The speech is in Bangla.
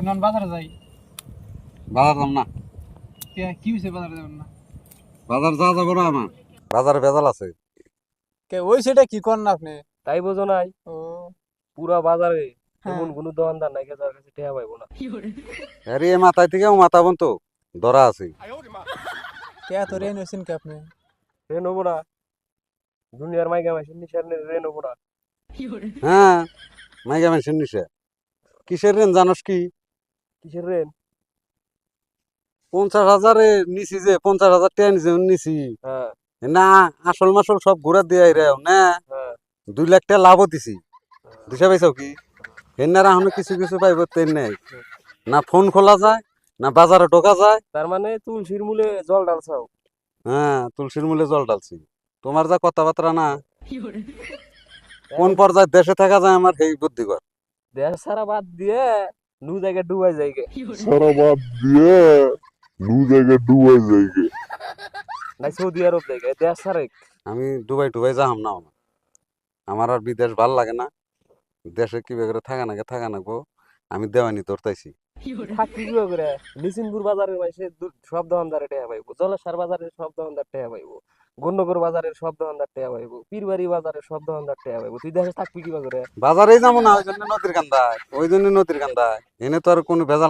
নন বাজারে যাই। বাজার যাম না। কি হয়েছে বাজারে যাবেন না? বাজার যা যাবো না আমার বাজারে ভেজাল আছে। ওই সেটা কি করেন না আপনি? তাই বোঝো নাই, ও পুরা বাজারে হ্যাঁ। এমন কোনো দোকানদার নাই যার কাছে টেহা পাইবো না। আরে এ মাথায় থেকে ও মাথা বন তো ধরা আছে। কে তো রেন হয়েছেন কি আপনি? রে নেবো না, দুনিয়ার মাইকা মাসির নিশার রে নেবো না। হ্যাঁ, মাইগা মেশিন নিছে। কিসের রেন জানোস কি? কিসের রেন? 50,000 নিছি, যে 50,000 টাকা নিছি হ্যাঁ না, আসল মাসল সব ঘুরা দিয়ে রে না। হ্যাঁ 2 লাখ টাকা লাভও দিছি। দিশা পাইছাও কি? হেনারা এখনো কিছু কিছু পাইব তেন নাই। না ফোন খোলা যায়, না বাজারে ঢোকা যায়। তার মানে তুলসীর মূলে জল ঢালছাও। হ্যাঁ, তুলসীর মূলে জল ঢালছি। তোমার যা কথাবার্তা না, কোন পর্যায়ে দেশে থাকা যায় আমার সেই বুদ্ধি কর। দেশ সারা বাদ দিয়ে নু জায়গায় ডুবাই যাইগে, সারা বাদ দিয়ে দু জায়গায় ডুবাই যাইগে। নাই সৌদি আরব জায়গায় দেশ সারে। আমি ডুবাই টুবাই যাহাম না। আমার আর বিদেশ ভাল লাগে না। দেশে কি করে থাকা নাগবো। আমি দেওয়ানি ধরতাইছি। থাকবি কি করে? লিসিনপুর বাজারের মাইসে সব দোকানদারে টেহা পাইবো, জলেশ্বর বাজারের সব দোকানদার টেহা পাইবো, গণ্যগর বাজারের সব দোকানদার টেহা পাইবো, পীরবাড়ি বাজারের সব দোকানদার টেহা পাইবো। তুই দেশে থাকবি কি করে? বাজারেই যাবো না, ওই জন্য নদীর কান্দায়, ওই জন্য নদীর কান্দায়। এনে তো আর কোনো ভেজাল